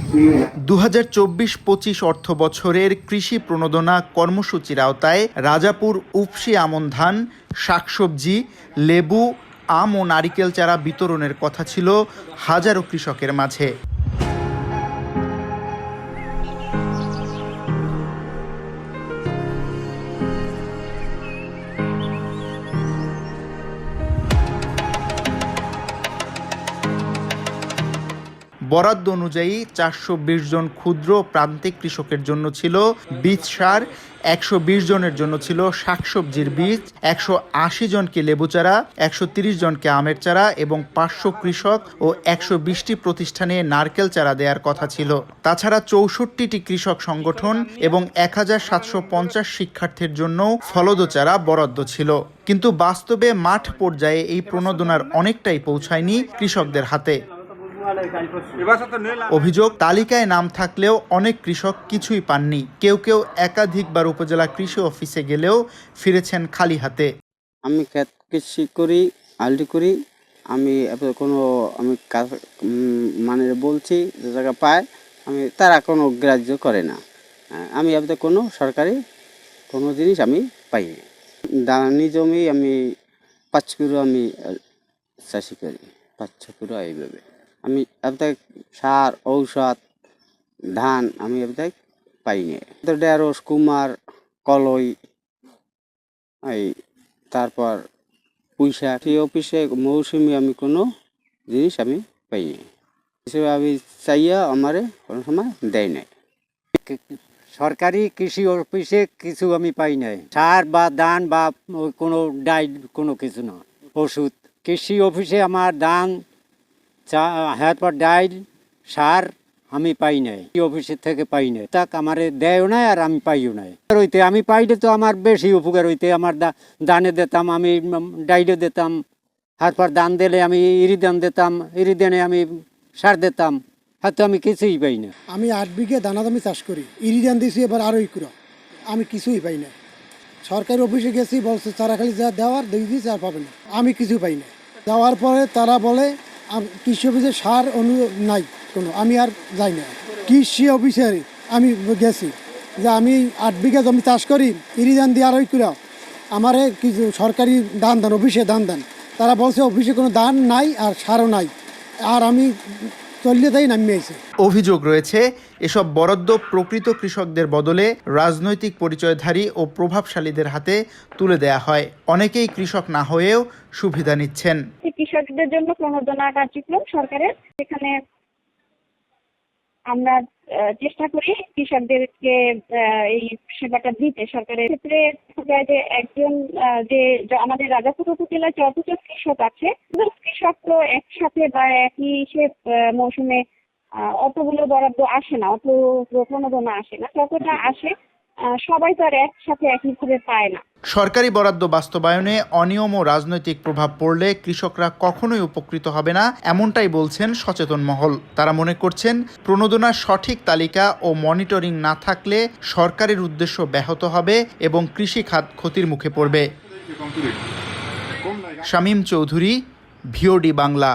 2024-25 অর্থবছরের কৃষি প্রণোদনা কর্মসূচির আওতায় রাজাপুর উফশী আমন ধান, শাকসবজি, লেবু, আম ও নারিকেল চারা বিতরণের কথা ছিল হাজারো কৃষকের মাঝে। বরাদ্দ অনুযায়ী 420 জন ক্ষুদ্র প্রান্তিক কৃষকের জন্য ছিল বীজ সার, 120 জনের জন্য ছিল শাকসবজির বীজ, 180 জনকে লেবু চারা, 130 জনকে আমের চারা এবং 500 কৃষক ও 120টি প্রতিষ্ঠানে নারকেল চারা দেওয়ার কথা ছিল। তাছাড়া 64টি কৃষক সংগঠন এবং 1750 শিক্ষার্থীর জন্য ফলদ চারা বরাদ্দ ছিল। কিন্তু বাস্তবে মাঠ পর্যায়ে এই প্রণোদনার অনেকটাই পৌঁছায়নি কৃষকদের হাতে। অভিযোগ, তালিকায় নাম থাকলেও অনেক কৃষক কিছুই পাননি। কেউ কেউ একাধিকবার উপজেলা কৃষি অফিসে গেলেও ফিরেছেন খালি হাতে। আমি কৃষি করি, আলু করি, আমি মানে বলছি যে জায়গা পায় তারা কোনো গ্রাহ্য করে না। আমি কোনো সরকারি কোনো জিনিস আমি পাইনি। দানি জমি আমি 5 কিলো আমি চাষি করি, 5-6 কিলো এইভাবে। আমি সার, ঔষধ, ধান আমি পাইনি। ঢেঁড়স, কুমার, কলই, তারপর পুঁইশাক। সেই অফিসে মৌসুমি আমি কোনো জিনিস আমি পাইনি। হিসেবে আমি চাইয়া আমারে কোনো সময় দেয় নাই। সরকারি কৃষি অফিসে কিছু আমি পাই নাই, সার বা ধান বা কোনো ডাইল, কোনো কিছু না, ওষুধ। কৃষি অফিসে আমার ধান, তারপর ডাইল, সার আমি পাই নাই, অফিসের থেকে পাই নাই। তাক আমারে দেয়ও নাই আর আমি পাইও নাই। হইতে আমি পাইলে তো আমার বেশি উপকার হইতে। আমার দানে দিতাম, আমি ডাইলে দিতাম, তারপর দান দিলে আমি ইরিদান দিতাম, ইরিদানে আমি সার দিতাম। হয়তো আমি কিছুই পাই না। আমি 8 বিঘে দানা দামি চাষ করি, ইরিদান দিয়েছি এবার আরো ইকুরা, আমি কিছুই পাই না। সরকারি অফিসে গেছি, বলছে তারা খালি যা দেওয়ার দিয়ে দিয়েছে, আর পাবে না। আমি কিছু পাই না। দেওয়ার পরে তারা বলে কৃষি অফিসে সার নাই কোনো, আমি আর যাই না। কৃষি অফিসে আমি গেছি যে আমি 8 বিঘা জমি চাষ করি, ইরিদান দিয়ে আরো ইকুরা, আমারে কিছু সরকারি দান দেন, অফিসে দান দেন। তারা বলছে অফিসে কোনো দান নাই আর সারও নাই, আর আমি অভিযোগ রয়েছে, এসব বরাদ্দ প্রকৃত কৃষকদের বদলে রাজনৈতিক পরিচয়ধারী ও প্রভাবশালীদের হাতে তুলে দেয়া হয়। অনেকেই কৃষক না হয়েও সুবিধা নিচ্ছেন। কৃষকদের জন্য প্রণোদনা কার্যক্রম সরকারের, সেখানে আমরা চেষ্টা করি কৃষকদেরকে এই সেবাটা দিতে। সরকারের ক্ষেত্রে দেখা যায় যে একজন যে আমাদের রাজাপুর উপজেলায় যতটা কৃষক আছে, কৃষক তো একসাথে বা একই মৌসুমে অতগুলো বরাদ্দ আসে না, অত প্রণোদনা আসে না। যতটা আসে সবাই তো আর একসাথে একইভাবে পায় না। সরকারি বরাদ্দ বাস্তবায়নে অনিয়ম ও রাজনৈতিক প্রভাব পড়লে কৃষকরা কখনোই উপকৃত হবে না, এমনটাই বলছেন সচেতন মহল। তারা মনে করছেন, প্রণোদনার সঠিক তালিকা ও মনিটরিং না থাকলে সরকারের উদ্দেশ্য ব্যাহত হবে এবং কৃষি খাত ক্ষতির মুখে পড়বে। শামীম চৌধুরী, ভিওডি বাংলা।